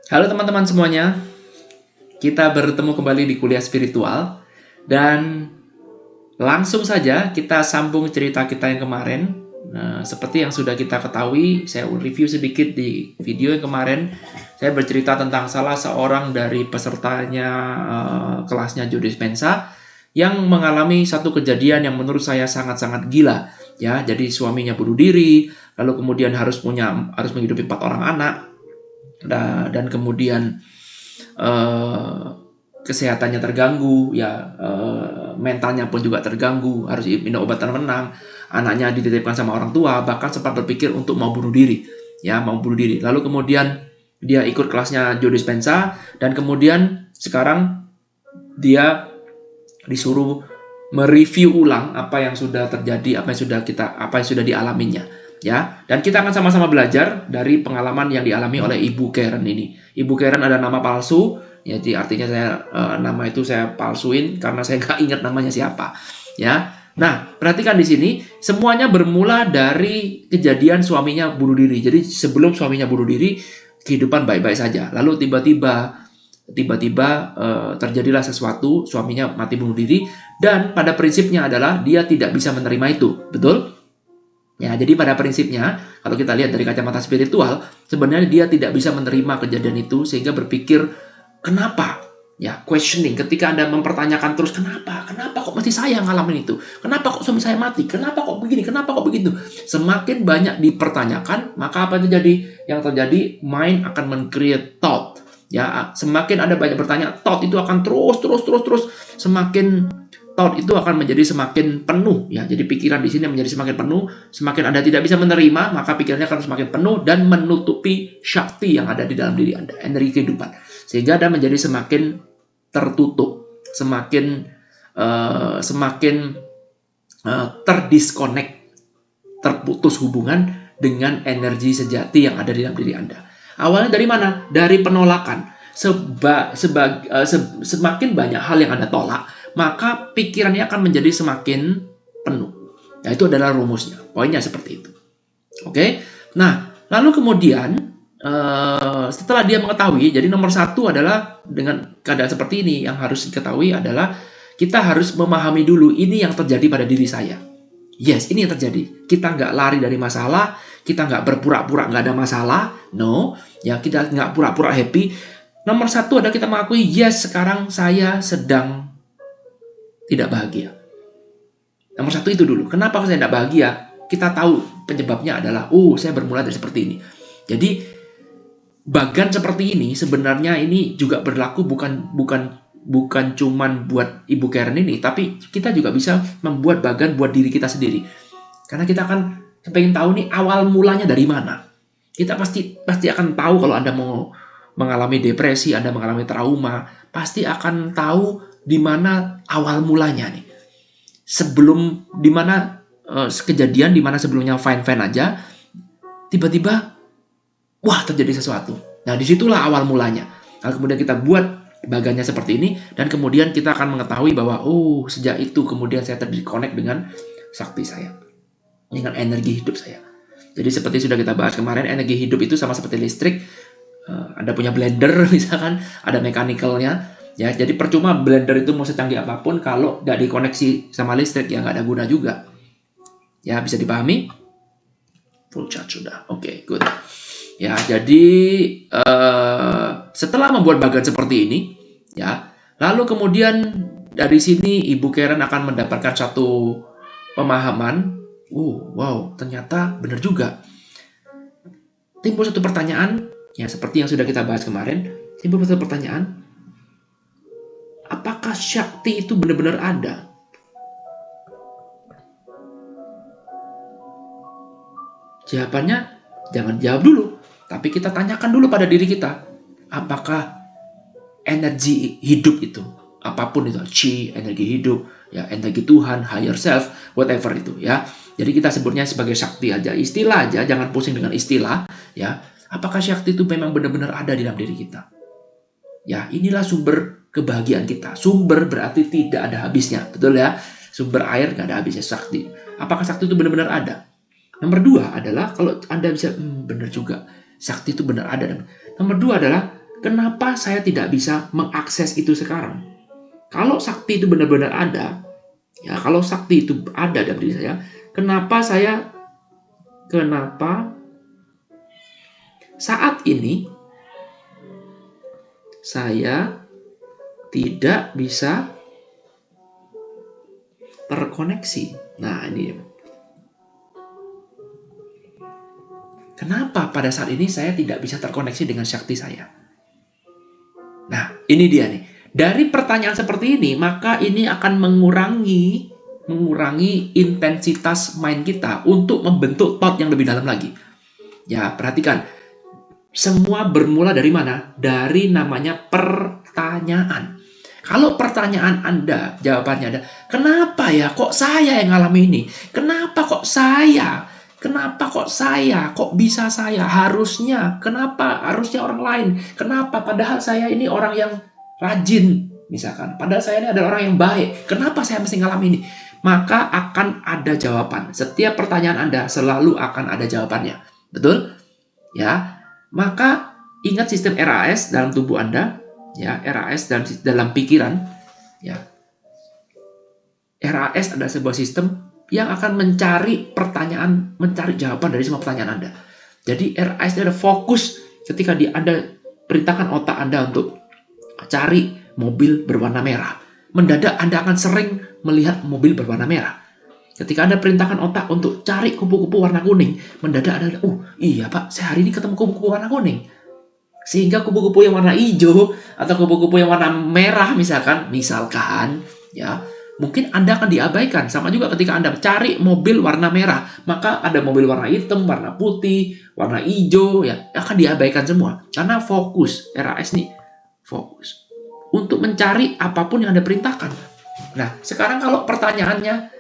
Halo teman-teman semuanya, kita bertemu kembali di kuliah spiritual dan langsung saja kita sambung cerita kita yang kemarin. Nah, seperti yang sudah kita ketahui, saya review sedikit di video yang kemarin. Saya bercerita tentang salah seorang dari pesertanya kelasnya Joe Dispenza yang mengalami satu kejadian yang menurut saya sangat-sangat gila. Ya, jadi suaminya bunuh diri, lalu kemudian harus menghidupi 4 orang anak, dan kemudian kesehatannya terganggu, ya mentalnya pun juga terganggu, harus minum obat penenang, anaknya dititipkan sama orang tua, bahkan sempat berpikir untuk mau bunuh diri, Lalu kemudian dia ikut kelasnya Joe Dispenza dan kemudian sekarang dia disuruh mereview ulang apa yang sudah terjadi, apa yang sudah dialaminya, ya. Dan kita akan sama-sama belajar dari pengalaman yang dialami oleh Ibu Karen ini. Ibu Karen ada nama palsu, jadi artinya nama itu saya palsuin karena saya nggak ingat namanya siapa, ya. Nah, perhatikan di sini semuanya bermula dari kejadian suaminya bunuh diri. Jadi sebelum suaminya bunuh diri, kehidupan baik-baik saja. Lalu tiba-tiba terjadilah sesuatu, suaminya mati bunuh diri, dan pada prinsipnya adalah dia tidak bisa menerima itu, betul? Ya, jadi pada prinsipnya, kalau kita lihat dari kacamata spiritual, sebenarnya dia tidak bisa menerima kejadian itu sehingga berpikir, kenapa? Ya, questioning. Ketika Anda mempertanyakan terus, kenapa kok mesti saya ngalamin itu? Kenapa kok suami saya mati? Kenapa kok begini? Kenapa kok begitu? Semakin banyak dipertanyakan, maka apa yang terjadi? Yang terjadi, mind akan men-create thought. Ya, semakin Anda banyak bertanya, thought itu akan terus semakin thought itu akan menjadi semakin penuh, ya. Jadi pikiran di sini menjadi semakin penuh, semakin Anda tidak bisa menerima, maka pikirannya akan semakin penuh dan menutupi syakti yang ada di dalam diri Anda, energi kehidupan. Sehingga Anda menjadi semakin tertutup, semakin terdisconnect, terputus hubungan dengan energi sejati yang ada di dalam diri Anda. Awalnya dari mana? Dari penolakan. Semakin banyak hal yang Anda tolak, maka pikirannya akan menjadi semakin penuh. Nah, itu adalah rumusnya. Poinnya seperti itu. Oke? Nah, lalu kemudian setelah dia mengetahui, jadi nomor satu adalah dengan keadaan seperti ini, yang harus diketahui adalah kita harus memahami dulu ini yang terjadi pada diri saya. Yes, ini yang terjadi. Kita nggak lari dari masalah, kita nggak berpura-pura nggak ada masalah. No, ya kita nggak pura-pura happy. Nomor satu adalah kita mengakui, yes, sekarang saya sedang tidak bahagia. Nomor satu itu dulu. Kenapa saya tidak bahagia? Kita tahu penyebabnya adalah, saya bermula dari seperti ini. Jadi, bagan seperti ini sebenarnya ini juga berlaku bukan cuman buat Ibu Karen ini, tapi kita juga bisa membuat bagan buat diri kita sendiri. Karena kita akan pengen tahu nih awal mulanya dari mana. Kita pasti akan tahu kalau Anda mau mengalami depresi, Anda mengalami trauma, pasti akan tahu di mana awal mulanya nih. Sebelum di mana kejadian di mana sebelumnya fine-fine aja, tiba-tiba wah terjadi sesuatu. Nah, disitulah awal mulanya. Lalu kemudian kita buat bagannya seperti ini, dan kemudian kita akan mengetahui bahwa sejak itu kemudian saya terconnect dengan sakti saya, dengan energi hidup saya. Jadi seperti sudah kita bahas kemarin, energi hidup itu sama seperti listrik. Anda punya blender misalkan, ada mechanical-nya, ya. Jadi percuma blender itu mau secanggih apapun kalau nggak dikoneksi sama listrik, ya nggak ada guna juga. Ya, bisa dipahami? Full charge sudah. Oke, good. Ya, jadi setelah membuat bagan seperti ini, ya, lalu kemudian dari sini Ibu Karen akan mendapatkan satu pemahaman. Wow, ternyata benar juga. Timbul satu pertanyaan, ya seperti yang sudah kita bahas kemarin. Timbul satu pertanyaan, apakah syakti itu benar-benar ada? Jawabannya jangan jawab dulu, tapi kita tanyakan dulu pada diri kita, apakah energi hidup itu, apapun itu, chi, energi hidup, ya energi Tuhan, higher self, whatever itu, ya. Jadi kita sebutnya sebagai sakti aja, istilah aja, jangan pusing dengan istilah, ya. Apakah sakti itu memang benar-benar ada di dalam diri kita? Ya, inilah sumber kebahagiaan kita. Sumber berarti tidak ada habisnya, betul ya? Sumber air nggak ada habisnya, sakti. Apakah sakti itu benar-benar ada? Nomor dua adalah, kalau Anda bisa, benar juga, sakti itu benar ada. Nomor dua adalah, kenapa saya tidak bisa mengakses itu sekarang? Kalau sakti itu benar-benar ada, ya, kalau sakti itu ada dalam diri saya, kenapa saat ini saya tidak bisa terkoneksi? Nah, ini kenapa pada saat ini saya tidak bisa terkoneksi dengan sakti saya? Nah, ini dia nih. Dari pertanyaan seperti ini, maka ini akan mengurangi intensitas mind kita untuk membentuk thought yang lebih dalam lagi. Ya, perhatikan. Semua bermula dari mana? Dari namanya pertanyaan. Kalau pertanyaan Anda, jawabannya ada, kenapa ya kok saya yang ngalami ini? Kenapa kok saya? Kenapa kok saya? Kok bisa saya? Harusnya. Kenapa? Harusnya orang lain. Kenapa? Padahal saya ini orang yang rajin, misalkan. Padahal saya ini adalah orang yang baik. Kenapa saya mesti ngalami ini? Maka akan ada jawaban. Setiap pertanyaan Anda selalu akan ada jawabannya. Betul? Ya. Maka ingat sistem RAS dalam tubuh Anda, ya, RAS dalam pikiran, ya. RAS adalah sebuah sistem yang akan mencari jawaban dari semua pertanyaan Anda. Jadi RAS itu ada fokus ketika Anda perintahkan otak Anda untuk cari mobil berwarna merah. Mendadak Anda akan sering melihat mobil berwarna merah. Ketika Anda perintahkan otak untuk cari kupu-kupu warna kuning, mendadak Anda, iya Pak, saya hari ini ketemu kupu-kupu warna kuning. Sehingga kupu-kupu yang warna hijau atau kupu-kupu yang warna merah misalkan, ya, mungkin Anda akan diabaikan. Sama juga ketika Anda cari mobil warna merah, maka ada mobil warna hitam, warna putih, warna hijau, ya, akan diabaikan semua. Karena fokus, RAS nih, fokus. Untuk mencari apapun yang Anda perintahkan. Nah, sekarang kalau pertanyaannya,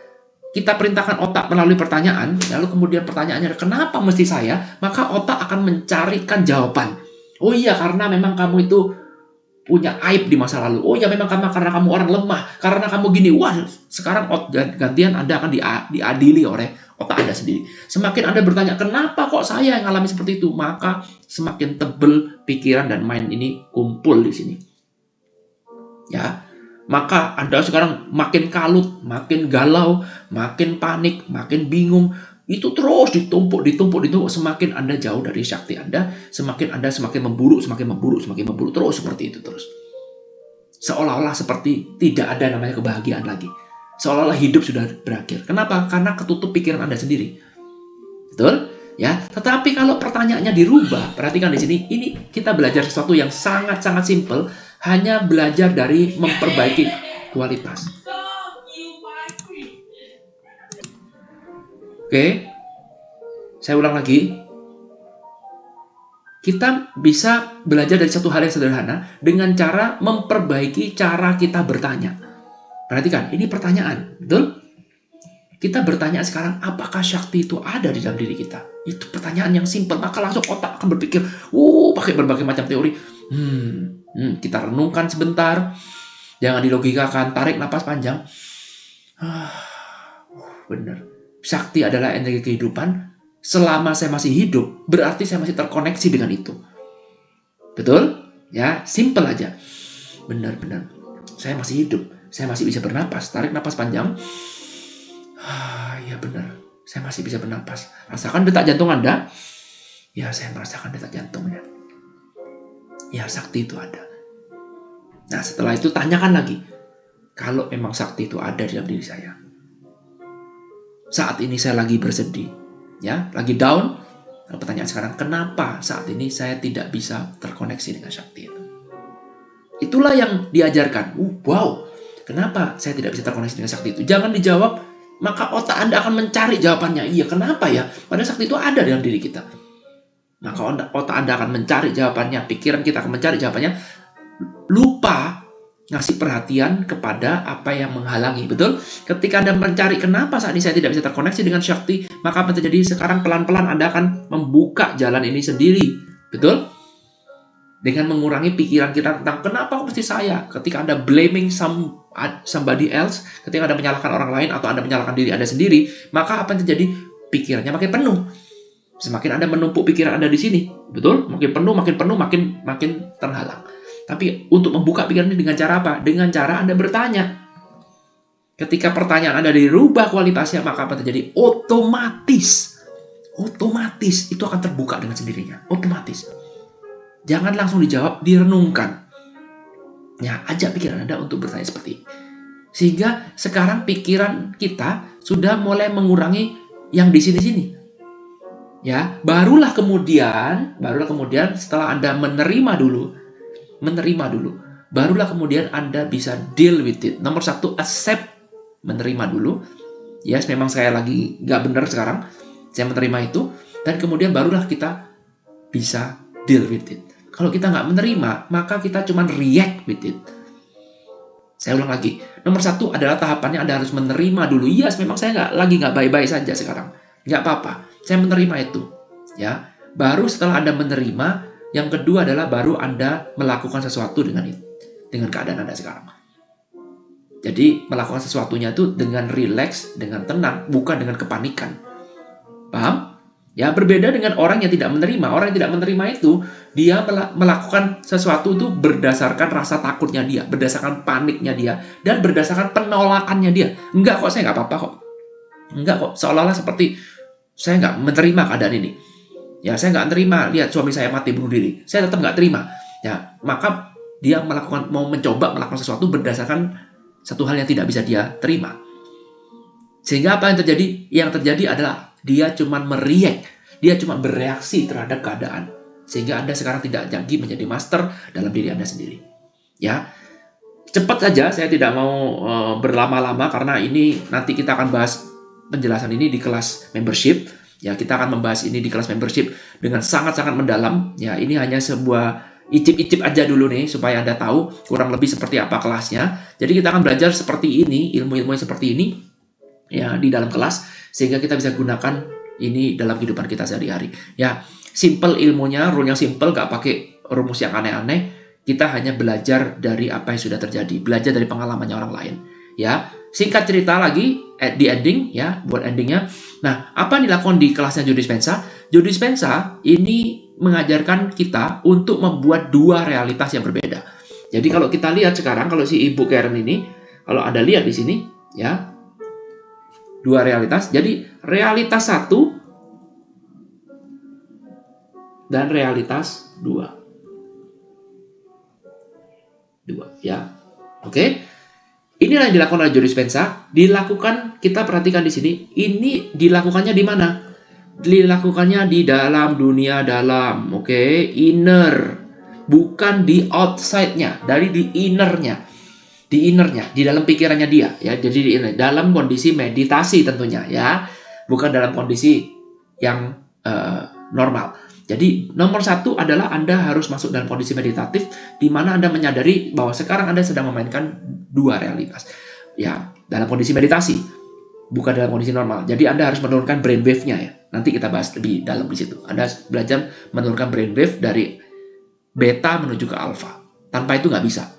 kita perintahkan otak melalui pertanyaan, lalu kemudian pertanyaannya, kenapa mesti saya? Maka otak akan mencarikan jawaban. Oh iya, karena memang kamu itu punya aib di masa lalu. Oh iya, memang karena kamu orang lemah. Karena kamu gini. Wah, sekarang gantian Anda akan diadili oleh otak Anda sendiri. Semakin Anda bertanya, kenapa kok saya yang alami seperti itu? Maka semakin tebel pikiran dan mind ini kumpul di sini. Ya, maka Anda sekarang makin kalut, makin galau, makin panik, makin bingung. Itu terus ditumpuk. Semakin Anda jauh dari sakti Anda, semakin Anda semakin memburuk. Terus seperti itu terus. Seolah-olah seperti tidak ada namanya kebahagiaan lagi. Seolah-olah hidup sudah berakhir. Kenapa? Karena ketutup pikiran Anda sendiri. Betul? Ya. Tetapi kalau pertanyaannya dirubah, perhatikan di sini, ini kita belajar sesuatu yang sangat-sangat simpel. Hanya belajar dari memperbaiki kualitas. Oke, saya ulang lagi. Kita bisa belajar dari satu hal yang sederhana dengan cara memperbaiki cara kita bertanya. Perhatikan, ini pertanyaan, betul? Kita bertanya sekarang, apakah sakti itu ada di dalam diri kita? Itu pertanyaan yang simpel, maka langsung otak akan berpikir, pakai berbagai macam teori. Kita renungkan sebentar, jangan dilogikakan, tarik napas panjang. Benar. Sakti adalah energi kehidupan. Selama saya masih hidup, berarti saya masih terkoneksi dengan itu. Betul? Ya, simple aja. Benar. Saya masih hidup, saya masih bisa bernapas. Tarik napas panjang. Ya benar, saya masih bisa bernapas. Rasakan detak jantung Anda. Ya, saya merasakan detak jantungnya. Ya, sakti itu ada. Nah, setelah itu tanyakan lagi. Kalau memang sakti itu ada di dalam diri saya. Saat ini saya lagi bersedih, ya, lagi down. Lalu pertanyaan sekarang, kenapa saat ini saya tidak bisa terkoneksi dengan sakti itu? Itulah yang diajarkan. Wow, kenapa saya tidak bisa terkoneksi dengan sakti itu? Jangan dijawab, maka otak Anda akan mencari jawabannya. Iya, kenapa ya? Padahal sakti itu ada dalam diri kita. Maka otak Anda akan mencari jawabannya, pikiran kita akan mencari jawabannya. Lupa ngasih perhatian kepada apa yang menghalangi. Betul? Ketika Anda mencari kenapa saat ini saya tidak bisa terkoneksi dengan sakti, maka apa yang terjadi? Sekarang pelan-pelan Anda akan membuka jalan ini sendiri. Betul? Dengan mengurangi pikiran kita tentang kenapa mesti saya. Ketika Anda blaming somebody else, ketika Anda menyalahkan orang lain atau Anda menyalahkan diri Anda sendiri, maka apa yang terjadi? Pikirannya makin penuh. Semakin Anda menumpuk pikiran Anda di sini, betul? Makin penuh, makin terhalang. Tapi untuk membuka pikiran ini dengan cara apa? Dengan cara Anda bertanya. Ketika pertanyaan Anda dirubah kualitasnya, maka apa terjadi? Otomatis itu akan terbuka dengan sendirinya. Otomatis. Jangan langsung dijawab, direnungkan. Ya, ajak pikiran Anda untuk bertanya seperti ini. Sehingga sekarang pikiran kita sudah mulai mengurangi yang di sini-sini. Ya, barulah kemudian setelah Anda menerima dulu, barulah kemudian Anda bisa deal with it. Nomor satu, accept, menerima dulu. Yes, memang saya lagi nggak benar sekarang, saya menerima itu, dan kemudian barulah kita bisa deal with it. Kalau kita nggak menerima, maka kita cuma react with it. Saya ulang lagi, nomor satu adalah tahapannya Anda harus menerima dulu. Yes, memang saya nggak baik-baik saja sekarang. Nggak apa-apa, saya menerima itu. Ya, baru setelah Anda menerima, yang kedua adalah baru Anda melakukan sesuatu dengan keadaan Anda sekarang. Jadi melakukan sesuatunya itu dengan rileks, dengan tenang, bukan dengan kepanikan. Paham? Ya, berbeda dengan orang yang tidak menerima. Orang yang tidak menerima itu, dia melakukan sesuatu itu berdasarkan rasa takutnya dia, berdasarkan paniknya dia, dan berdasarkan penolakannya dia. Enggak kok, saya nggak apa-apa kok. Enggak kok, seolah-olah seperti saya nggak menerima keadaan ini. Ya, saya nggak terima lihat suami saya mati bunuh diri. Saya tetap nggak terima. Ya, maka dia mau mencoba melakukan sesuatu berdasarkan satu hal yang tidak bisa dia terima. Sehingga apa yang terjadi? Yang terjadi adalah dia cuma mereact, dia cuma bereaksi terhadap keadaan. Sehingga Anda sekarang tidak lagi menjadi master dalam diri Anda sendiri. Ya, cepat saja, saya tidak mau berlama-lama karena ini nanti kita akan bahas penjelasan ini di kelas membership. Ya, kita akan membahas ini di kelas membership dengan sangat-sangat mendalam. Ya, ini hanya sebuah icip-icip aja dulu nih supaya Anda tahu kurang lebih seperti apa kelasnya. Jadi kita akan belajar seperti ini, ilmu-ilmu seperti ini ya di dalam kelas sehingga kita bisa gunakan ini dalam kehidupan kita sehari-hari. Ya, simple ilmunya, rule-nya simple, gak pakai rumus yang aneh-aneh. Kita hanya belajar dari apa yang sudah terjadi, belajar dari pengalamannya orang lain. Ya, singkat cerita lagi di ending ya, buat endingnya. Nah, apa yang dilakukan di kelasnya Joe Dispenza? Joe Dispenza ini mengajarkan kita untuk membuat dua realitas yang berbeda. Jadi kalau kita lihat sekarang, kalau si Ibu Karen ini, kalau Anda lihat di sini, ya, dua realitas. Jadi realitas satu dan realitas dua, ya, oke. Inilah yang dilakukan oleh Joe Dispenza. Dilakukan, kita perhatikan di sini. Ini dilakukannya di mana? Dilakukannya di dalam dunia dalam, oke, inner, bukan di outside-nya, dari di inner-nya, di dalam pikirannya dia, ya. Jadi di inner, dalam kondisi meditasi tentunya, ya, bukan dalam kondisi yang normal. Jadi nomor satu adalah Anda harus masuk dalam kondisi meditatif, di mana Anda menyadari bahwa sekarang Anda sedang memainkan dua realitas, ya, dalam kondisi meditasi, bukan dalam kondisi normal. Jadi Anda harus menurunkan brain wave-nya, ya. Nanti kita bahas lebih dalam di situ. Anda belajar menurunkan brain wave dari beta menuju ke alpha. Tanpa itu nggak bisa,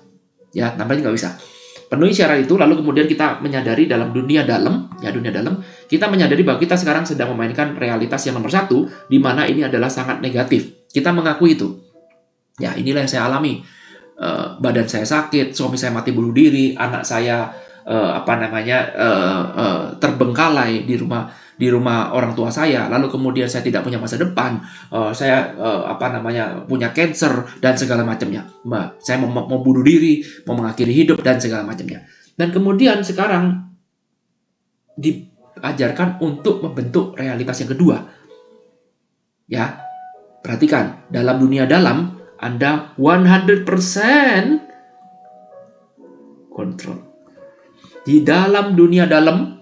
ya. Tanpa itu nggak bisa. Penuhi syarat itu, lalu kemudian kita menyadari dalam dunia dalam, ya, dunia dalam, kita menyadari bahwa kita sekarang sedang memainkan realitas yang nomor satu, di mana ini adalah sangat negatif. Kita mengakui itu. Ya, inilah yang saya alami. Badan saya sakit, suami saya mati bunuh diri, anak saya terbengkalai di rumah orang tua saya, lalu kemudian saya tidak punya masa depan, saya punya cancer dan segala macamnya. Saya mau bunuh diri, mau mengakhiri hidup dan segala macamnya. Dan kemudian sekarang diajarkan untuk membentuk realitas yang kedua. Ya, perhatikan, dalam dunia dalam Anda 100% kontrol. Di dalam dunia dalam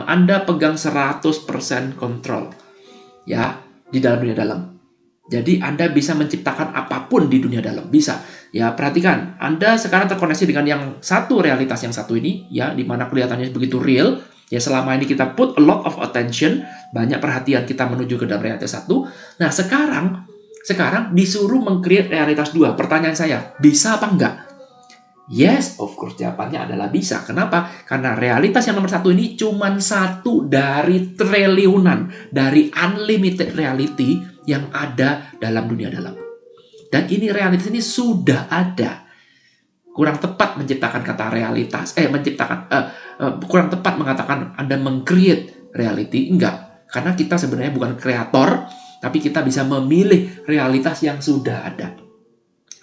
Anda pegang 100% kontrol. Ya, di dalam dunia dalam. Jadi Anda bisa menciptakan apapun di dunia dalam, bisa. Ya, perhatikan, Anda sekarang terkoneksi dengan yang satu realitas yang satu ini, ya, di mana kelihatannya begitu real. Ya, selama ini kita put a lot of attention, banyak perhatian kita menuju ke dalam realitas satu. Nah, sekarang disuruh meng-create realitas dua. Pertanyaan saya, bisa apa enggak? Yes, of course, jawabannya adalah bisa. Kenapa? Karena realitas yang nomor satu ini cuma satu dari triliunan, dari unlimited reality yang ada dalam dunia dalam. Dan ini realitas ini sudah ada. Kurang tepat menciptakan kata realitas, kurang tepat mengatakan Anda meng-create reality. Enggak, karena kita sebenarnya bukan kreator, tapi kita bisa memilih realitas yang sudah ada.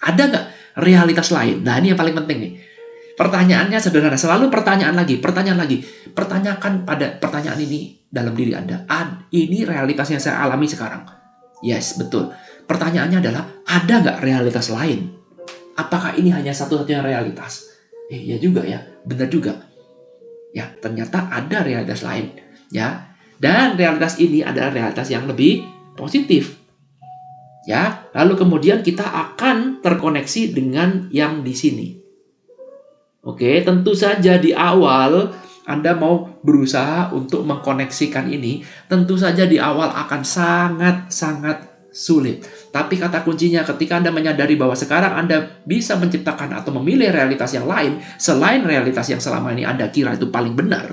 Ada nggak realitas lain? Nah, ini yang paling penting nih. Pertanyaannya sederhana, selalu pertanyaan lagi. Pertanyakan pada pertanyaan ini dalam diri Anda. Ini realitas yang saya alami sekarang. Yes, betul. Pertanyaannya adalah, ada nggak realitas lain? Apakah ini hanya satu-satunya realitas? Ya juga ya, benar juga. Ya, ternyata ada realitas lain. Ya, dan realitas ini adalah realitas yang lebih positif. Ya, lalu kemudian kita akan terkoneksi dengan yang di sini. Oke, tentu saja di awal Anda mau berusaha untuk mengkoneksikan ini, tentu saja di awal akan sangat-sangat sulit. Tapi kata kuncinya ketika Anda menyadari bahwa sekarang Anda bisa menciptakan atau memilih realitas yang lain selain realitas yang selama ini Anda kira itu paling benar,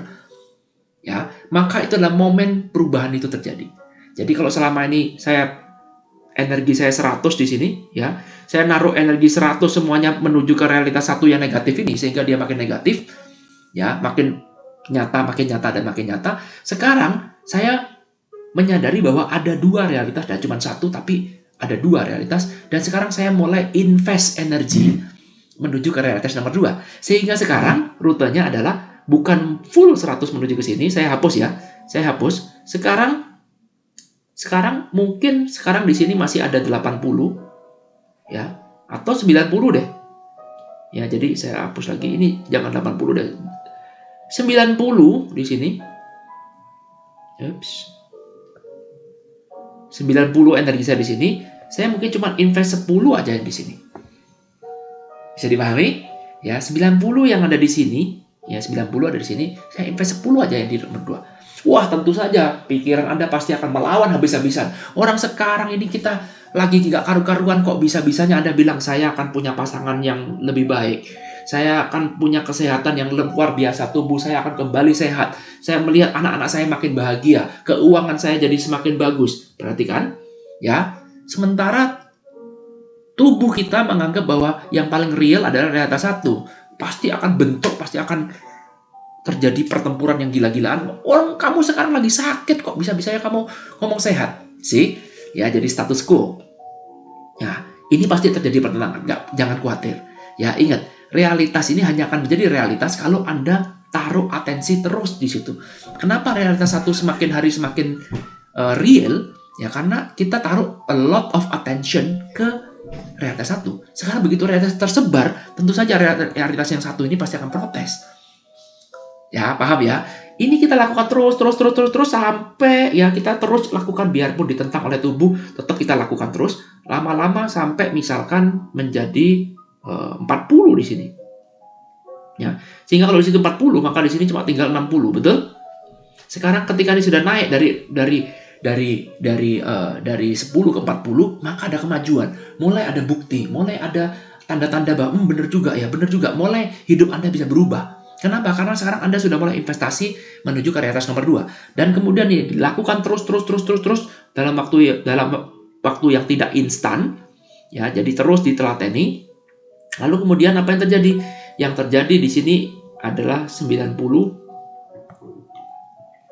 ya, maka itu adalah momen perubahan itu terjadi. Jadi kalau selama ini energi saya 100 di sini, ya, saya naruh energi 100 semuanya menuju ke realitas satu yang negatif ini sehingga dia makin negatif, ya, makin nyata dan makin nyata. Sekarang saya menyadari bahwa ada dua realitas dan cuma satu, tapi ada dua realitas. Dan sekarang saya mulai invest energi menuju ke realitas nomor 2. Sehingga sekarang rutenya adalah bukan full 100 menuju ke sini. Saya hapus ya. Saya hapus. Sekarang mungkin sekarang di sini masih ada 80 ya, atau 90 deh. Ya, jadi saya hapus lagi. Ini jangan 80 deh. 90 di sini. Ups. 90 energi saya di sini, saya mungkin cuma invest 10 aja di sini. Bisa dipahami? Ya, 90 yang ada di sini, ya 90 ada di sini, saya invest 10 aja yang di nomor 2. Wah, tentu saja pikiran Anda pasti akan melawan habis-habisan. Orang sekarang ini kita lagi gak karu-karuan, kok bisa-bisanya Anda bilang saya akan punya pasangan yang lebih baik. Saya akan punya kesehatan yang luar biasa, tubuh saya akan kembali sehat. Saya melihat anak-anak saya makin bahagia, keuangan saya jadi semakin bagus. Perhatikan, ya. Sementara tubuh kita menganggap bahwa yang paling real adalah realitas satu. Pasti akan bentrok, pasti akan terjadi pertempuran yang gila-gilaan. Orang kamu sekarang lagi sakit, kok bisa-bisanya kamu ngomong sehat? Sih, ya, jadi status quo. Ya, ini pasti terjadi pertentangan. Jangan khawatir. Ya, ingat, realitas ini hanya akan menjadi realitas kalau Anda taruh atensi terus di situ. Kenapa realitas satu semakin hari semakin real? Ya, karena kita taruh a lot of attention ke realitas satu. Sekarang begitu realitas tersebar, tentu saja realitas yang satu ini pasti akan protes. Ya, paham ya? Ini kita lakukan terus sampai ya kita terus lakukan biarpun ditentang oleh tubuh, tetap kita lakukan terus lama-lama sampai misalkan menjadi 40 di sini. Ya. Sehingga kalau di situ 40, maka di sini cuma tinggal 60, betul? Sekarang ketika ini sudah naik dari 10 ke 40, maka ada kemajuan. Mulai ada bukti, mulai ada tanda-tanda bahwa benar juga. Mulai hidup Anda bisa berubah. Kenapa? Karena sekarang Anda sudah mulai investasi menuju ke realitas nomor 2. Dan kemudian dilakukan terus dalam waktu yang tidak instan. Ya, jadi terus ditelateni. Lalu kemudian apa yang terjadi? Yang terjadi di sini adalah 90.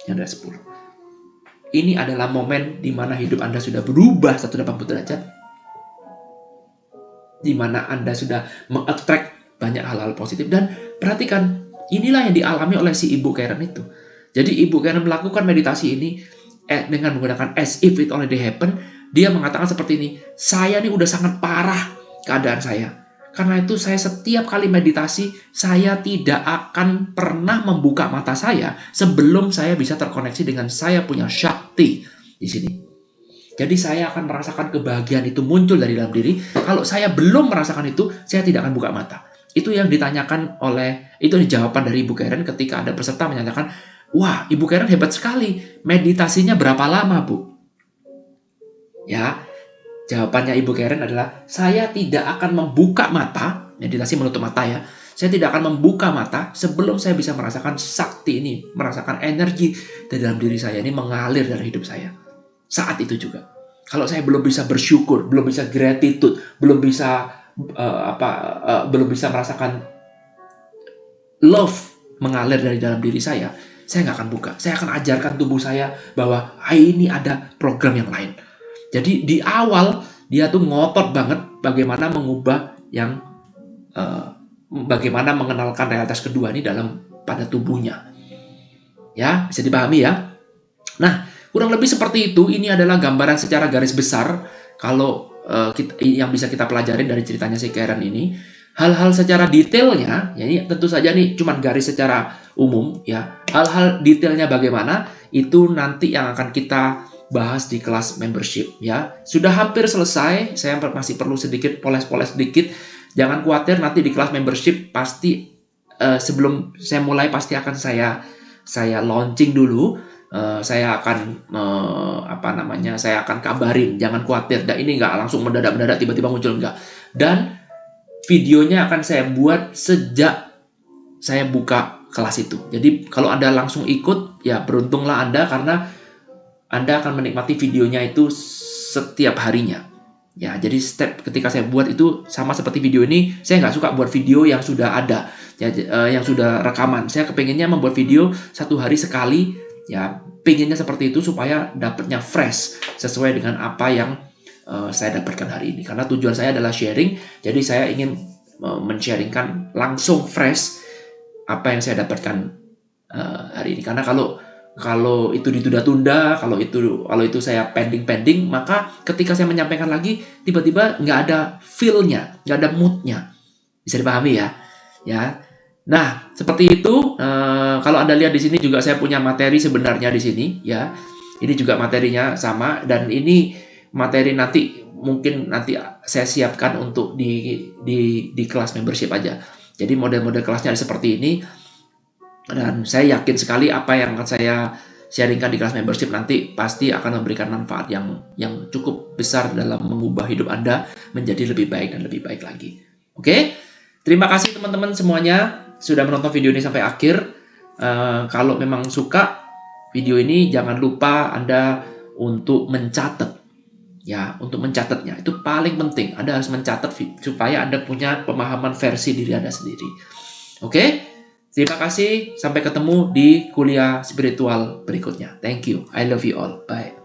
Yang ada 10. Ini adalah momen di mana hidup Anda sudah berubah 180 derajat. Di mana Anda sudah meng-attract banyak hal-hal positif. Dan perhatikan, inilah yang dialami oleh si Ibu Karen itu. Jadi Ibu Karen melakukan meditasi ini dengan menggunakan as if it already happened. Dia mengatakan seperti ini, saya ini udah sangat parah keadaan saya. Karena itu saya setiap kali meditasi, saya tidak akan pernah membuka mata saya sebelum saya bisa terkoneksi dengan saya punya Shakti di sini. Jadi saya akan merasakan kebahagiaan itu muncul dari dalam diri. Kalau saya belum merasakan itu, saya tidak akan buka mata. Itu yang ditanyakan itu jawaban dari Ibu Karen ketika ada peserta menyatakan, wah, Ibu Karen hebat sekali. Meditasinya berapa lama, Bu? Ya, jawabannya Ibu Karen adalah, saya tidak akan membuka mata, meditasi menutup mata ya, Saya tidak akan membuka mata sebelum saya bisa merasakan sakti ini, merasakan energi dari dalam diri saya ini mengalir dari hidup saya. Saat itu juga. Kalau saya belum bisa bersyukur, belum bisa gratitude, belum bisa belum bisa merasakan love mengalir dari dalam diri saya nggak akan buka. Saya akan ajarkan tubuh saya bahwa ini ada program yang lain. Jadi di awal dia tuh ngotot banget bagaimana mengubah yang bagaimana mengenalkan realitas kedua ini pada tubuhnya. Ya, bisa dipahami ya. Nah, kurang lebih seperti itu. Ini adalah gambaran secara garis besar kalau yang bisa kita pelajarin dari ceritanya si Karen ini. Hal-hal secara detailnya, ya ini tentu saja nih cuma garis secara umum ya. Hal-hal detailnya bagaimana itu nanti yang akan kita bahas di kelas membership ya. Sudah hampir selesai, saya masih perlu sedikit poles-poles sedikit. Jangan khawatir, nanti di kelas membership pasti sebelum saya mulai pasti akan saya launching dulu. Saya akan saya akan kabarin, jangan khawatir. Dan ini nggak langsung mendadak-mendadak tiba-tiba muncul, enggak. Dan videonya akan saya buat sejak saya buka kelas itu. Jadi kalau Anda langsung ikut, ya beruntunglah Anda karena Anda akan menikmati videonya itu setiap harinya. Ya, jadi step ketika saya buat itu sama seperti video ini, saya nggak suka buat video yang sudah ada, ya, yang sudah rekaman. Saya kepengennya membuat video 1 hari sekali, ya pengennya seperti itu supaya dapatnya fresh sesuai dengan apa yang saya dapatkan hari ini. Karena tujuan saya adalah sharing, jadi saya ingin men-sharingkan langsung fresh apa yang saya dapatkan hari ini. Karena kalau itu ditunda-tunda, kalau itu saya pending, maka ketika saya menyampaikan lagi, tiba-tiba nggak ada feel-nya, nggak ada mood-nya. Bisa dipahami ya? Ya. Nah, seperti itu. Kalau Anda lihat di sini juga saya punya materi sebenarnya di sini, ya. Ini juga materinya sama, dan ini materi mungkin nanti saya siapkan untuk di kelas membership aja. Jadi model-model kelasnya seperti ini. Dan saya yakin sekali apa yang akan saya sharingkan di kelas membership nanti pasti akan memberikan manfaat yang cukup besar dalam mengubah hidup Anda menjadi lebih baik dan lebih baik lagi. Oke? Terima kasih teman-teman semuanya sudah menonton video ini sampai akhir. Kalau memang suka video ini, jangan lupa Anda untuk mencatat. Ya, untuk mencatatnya itu paling penting. Anda harus mencatat supaya Anda punya pemahaman versi diri Anda sendiri. Oke? Terima kasih. Sampai ketemu di kuliah spiritual berikutnya. Thank you. I love you all. Bye.